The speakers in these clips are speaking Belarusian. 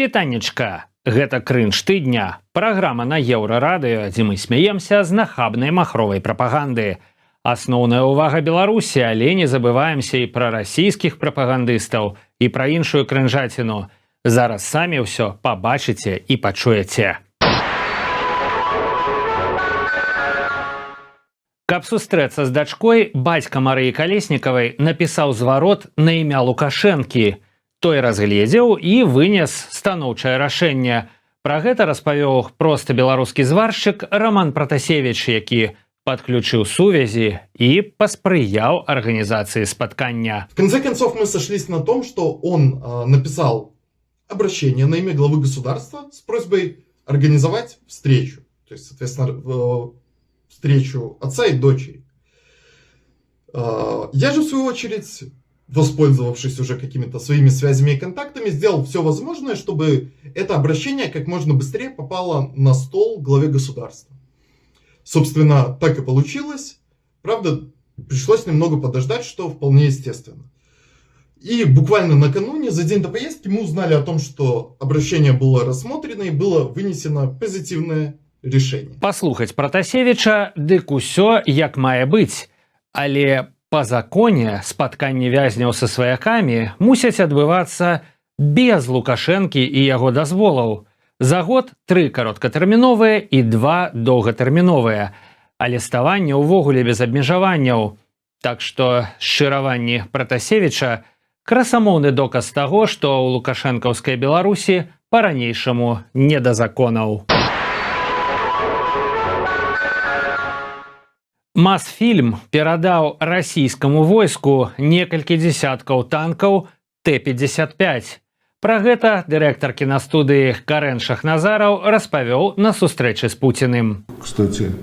Прывітаннечка! Гэта крынж тыдня. Праграма на Еўрарадыё, дзе мы смяемся з нахабнай махровай прапаганды. Асноўная ўвага Беларусі, але не забываемся і пра расійскіх прапагандыстаў, і пра іншую крынжаціну. Зараз самі ўсё пабачыце і пачуеце. Каб сустрэцца з дачкой, бацька Марыі Калеснікавай напісаў зварот на імя Лукашэнкі. Той разгледзеў і вынес станоўчае рашэнне. Пра гэта распавёў проста беларускі зваршчык Роман Пратасевіч, які подключил сувязи и посприял организации споткання. В конце концов мы сошлись на том, что он написал обращение на имя главы государства с просьбой организовать встречу. То есть, соответственно, встречу отца и дочери. Я же, в свою очередь, воспользовавшись уже какими-то своими связями и контактами, сделал все возможное, чтобы это обращение как можно быстрее попало на стол главе государства. Собственно, так и получилось. Правда, пришлось немного подождать, что вполне естественно. И буквально накануне, за день до поездки, мы узнали о том, что обращение было рассмотрено и было вынесено позитивное решение. Паслухаць Пратасевіча, дык усё як мае быць. Але па законе спатканні вязняў са сваякамі мусяць адбывацца без Лукашэнкі і яго дазволаў. За год 3 кароткатэрміновыя і 2 доўгатэрміновыя. А ліставанне ўвогуле без абмежаванняў. Так што шчыраванні Пратасевіча красамоўны доказ таго, што ў лукашэнкаўскай Беларусі па-ранейшаму не да законаў. Мосфильм перадаў расійскаму войску некалькі дзесяткаў танкаў Т-55. Пра гэта дырэктар кінастудыі Карен Шахназараў распавёў на сустрэчы с Путиным. Кстати,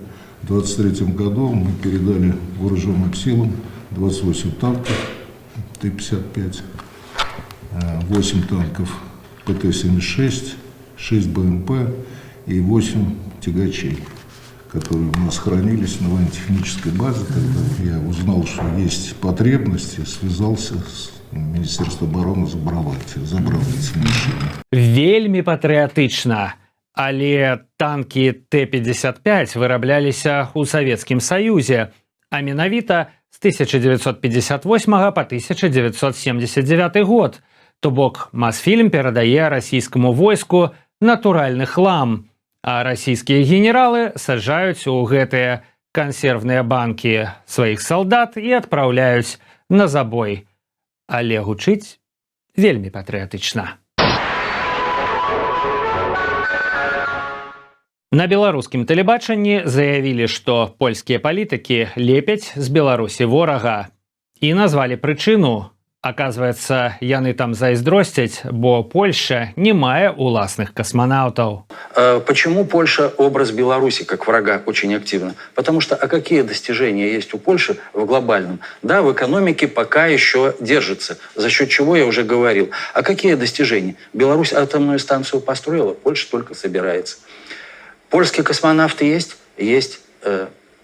в 2023 году мы передали вооруженным силам 28 танков Т-55, 8 танков ПТ-76, 6 БМП и 8 тягачей, которые у нас хранились на военно-технической базе. Когда я узнал, что есть потребности, связался с Министерством обороны, забрал эти машины. Вельмі патрыятычна. Але танкі Т-55 вырабляліся ў Савецкім Саюзе, а менавіта з 1958 па 1979 год. То бок Мосфильм перадае расійскаму войску натуральны хлам, а расійскія генералы саджаюць у гэтыя кансервныя банкі сваіх салдат і адпраўляюць на забой. Але гучыць вельмі патрыятычна. На беларускім тэлебачанні заявілі, што польскія палітыкі лепяць з Беларусі ворага. І назвалі прычыну. Оказывается, яны там зайздросцяць, бо Польша не мае уласных космонавтов. Почему Польша образ Беларуси как врага очень активно? Потому что какие достижения есть у Польши в глобальном? Да, в экономике пока еще держится, за счет чего я уже говорил. А какие достижения? Беларусь атомную станцию построила, Польша только собирается. Польские космонавты есть? Есть.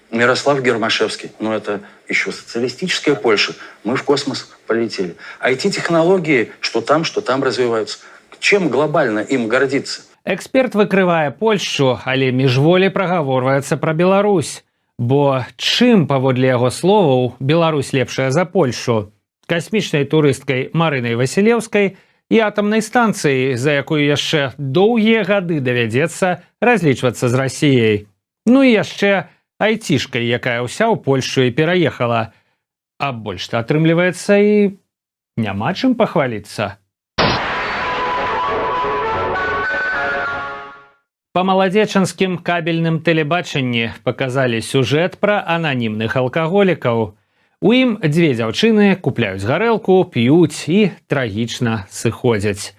Мирослав Гермашевский, но это еще социалистическая Польша, мы в космос полетели. IT-технологии, что там развиваются. Чем глобально им гордиться? Эксперт выкрывае Польшу, але міжволі прагаворваецца пра Беларусь. Бо чым, паводле яго словаў, Беларусь лепшая за Польшу? Касмічнай турысткай Марынай Васілеўскай і атамнай станцыяй, за якую яшчэ доўгія гады давядзецца разлічвацца з Расіяй. Ну і яшчэ айцішкай, якая ўся ў Польшу і пераехала. А больш-то атрымліваецца і няма чым пахваліцца. Па маладзечанскім кабельным тэлебачанні паказалі сюжэт пра ананімных алкаголікаў. У ім 2 дзяўчыны купляюць гарэлку, п'юць і трагічна сыходзяць.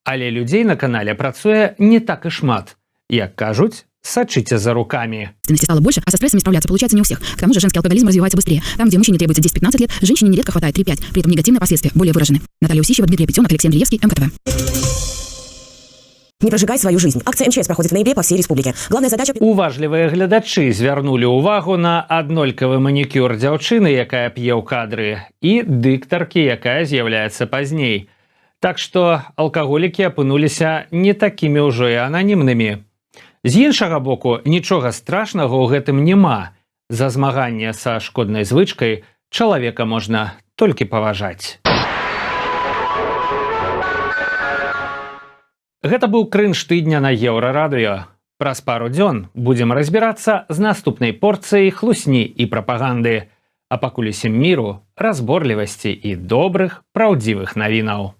Але людзей на канале працуе не так і шмат. Як кажуць, сочите за руками. Стало больше, а со стрессами справляться получается не у всех. К тому же женский алкоголизм развивается быстрее. Там, где мужчине требуется 10-15 лет, женщине нередко хватает 3-5. При этом негативные последствия более выражены. Наталья Усищева, Дмитрий Петенок, Алексей Андреевский, МКТВ. Не прожигай свою жизнь. Акция МЧС проходит в ноябре по всей республике. Главная задача... Уважлівыя глядачы звярнулі ўвагу на аднолькавы манікюр дзяўчыны, якая п'е ў кадры, і дыктаркі, якая з'яўляецца пазней. Так што алкаголікі апынуліся не такімі ўжо і ананімнымі. З іншага боку, нічога страшнага ў гэтым няма. За змаганне са шкоднай звычкай чалавека можна толькі паважаць. Гэта быў крынж тыдня на Еўрарадыё. Праз пару дзён будзем разбірацца з наступнай порцыяй хлусні і прапаганды. А пакуль усім міру, разборлівасці і добрых, праўдзівых навінаў.